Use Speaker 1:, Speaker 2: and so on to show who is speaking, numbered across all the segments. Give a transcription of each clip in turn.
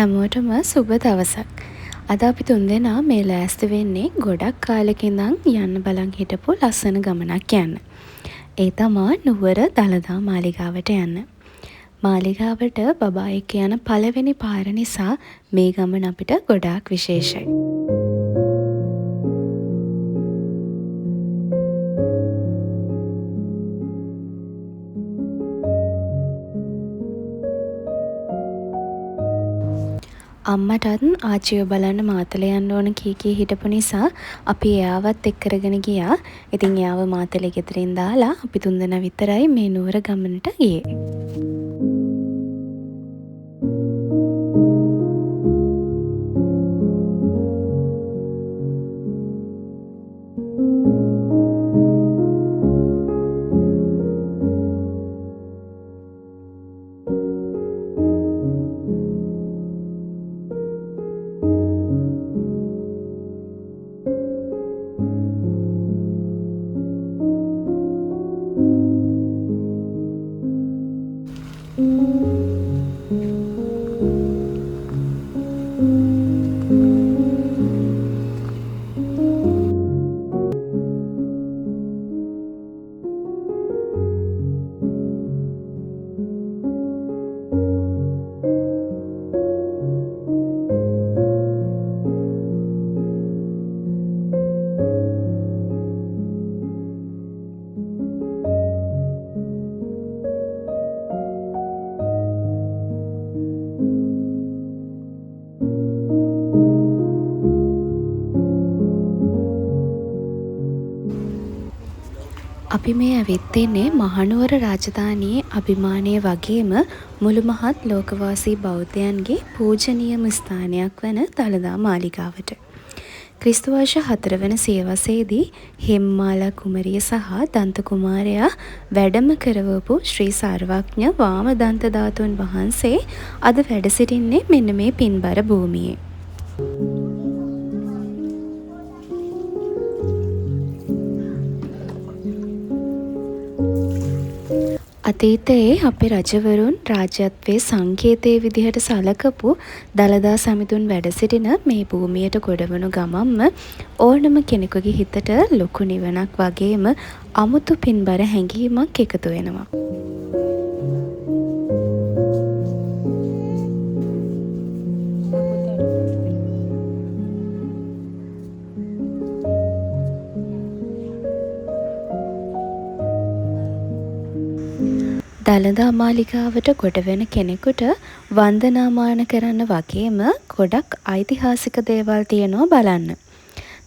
Speaker 1: හැමෝටම සුබ දවසක්. අද අපි තුන්දෙනා මේ ලෑස්ති වෙන්නේ ගොඩක් කාලෙක ඉඳන් යන්න බලන් හිටපු ලස්සන ගමනක් යන්න. ඒ තමා නුවර දළදා මාලිගාවට යන්න. මාලිගාවට බබා එක්ක යන පළවෙනි පාර නිසා මේ ගමන අපිට ගොඩාක් විශේෂයි. අම්මටත් ආච්චිව බලන්න මාතල යන්න ඕන කී හිටපු නිසා අපි එයාවත් එක්ක කරගෙන ගියා. ඉතින් එයාව මාතලේ ගෙදරින් දාලා අපි තුන්දෙනා විතරයි මේ නුවර ගමනට ගියේ. අපි මේ ඇවිත් ඉන්නේ මහනුවර රාජධානියේ අභිමානය වගේම මුළු මහත් ලෝකවාසී බෞද්ධයන්ගේ පූජනීයම ස්ථානයක් වන දළදා මාලිගාවට. ක්‍රිස්තු වර්ෂ 4 වන සියවසේදී හෙම්මාලා කුමරිය සහ දන්ත කුමාරයා වැඩම කරවපු ශ්‍රී සර්වඥ වාමදන්ත ධාතුන් වහන්සේ අද වැඩ සිටින්නේ මෙන්න මේ පින්බර භූමියේ. අතීතයේ අපේ රජවරුන් රාජ්‍යත්වයේ සංකේතයේ විදිහට සලකපු දළදා සමිඳුන් වැඩ සිටින මේ භූමියට ගොඩවුණු ගමන්ම ඕනම කෙනෙකුගේ හිතට ලොකු නිවනක් වගේම අමුතු පින්බර හැඟීමක් එකතු වෙනවා. දළදා මාලිගාවට ගොඩවෙන කෙනෙකුට වන්දනාමාන කරන්න වගේම ගොඩක් ඓතිහාසික දේවල් තියෙනවා බලන්න.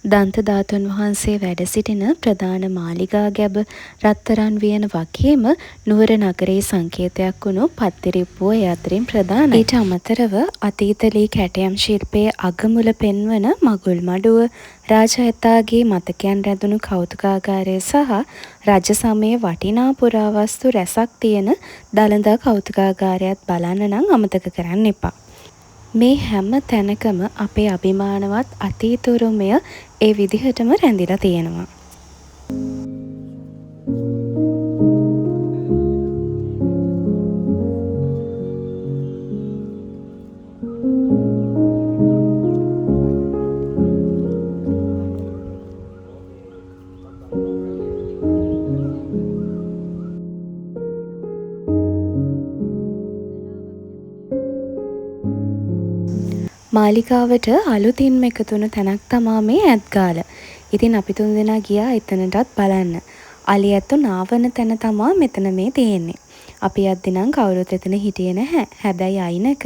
Speaker 1: දන්ත ධාතුන් වහන්සේ වැඩ සිටින ප්‍රධාන මාලිගා ගැබ රත්තරන් වියන වගේම නුවර නගරයේ සංකේතයක් වුණු පත්තිරිප්පුව ඒ අතරින් ප්‍රධානයි. ඊට අමතරව අතීත ලී කැටයම් ශිල්පයේ අගමුල පෙන්වන මගුල් මඩුව, රාජහතාගේ මතකයන් රැඳුණු කෞතුකාගාරය සහ රජ සමයේ වටිනා පුරාවස්තු රැසක් තියෙන දළදා කෞතුකාගාරයත් බලන්න නම් අමතක කරන්න එපා. මේ හැම තැනකම අපේ අභිමානවත් අතීත උරුමය ඒ විදිහටම රැඳිලා තියෙනවා. මාලිගාවට අලුතින්ම එකතු වුණු තැනක් තමා මේ ඇත්ගාල. ඉතින් අපි තුන්දෙනා ගියා එතනටත් බලන්න. අලි ඇතු නාවන තැන තමා මෙතන මේ තියෙන්නේ. අපි යද්දී නම් කවුරුත් එතන හිටියේ නැහැ. හැබැයි අයිනක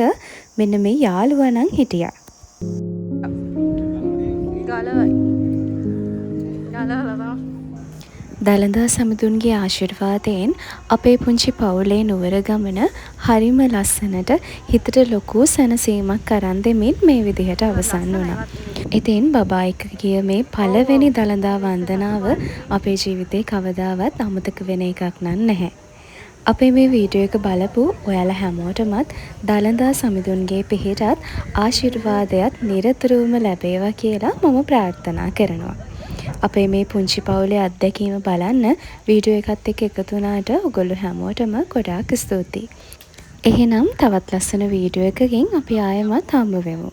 Speaker 1: මෙන්න මේ යාළුවා නම් හිටියා. දළදා සමිඳුන්ගේ ආශිර්වාදයෙන් අපේ පුංචි පවුලේ නුවර ගමන හරිම ලස්සනට හිතට ලොකු සැනසීමක් අරන් දෙමින් මේ විදිහට අවසන් වුණා. ඉතින් බබා එක්ක ගිය මේ පළවෙනි දළදා වන්දනාව අපේ ජීවිතේ කවදාවත් අමතක වෙන එකක් නැහැ. අපේ මේ වීඩියෝ එක බලපු ඔයාලා හැමෝටමත් දළදා සමිඳුන්ගේ පිහිටත් ආශිර්වාදයක් නිරතුරුවම ලැබේවා කියලා මම ප්‍රාර්ථනා කරනවා. අපේ මේ පුංචි පවුලේ අත්දැකීම බලන්න වීඩියෝ එකත් එක්ක එකතු වුණාට ඔයගොල්ලෝ හැමෝටම ගොඩාක් ස්තුතියි. එහෙනම් තවත් ලස්සන වීඩියෝ එකකින් අපි ආයෙමත් හම්බ වෙමු.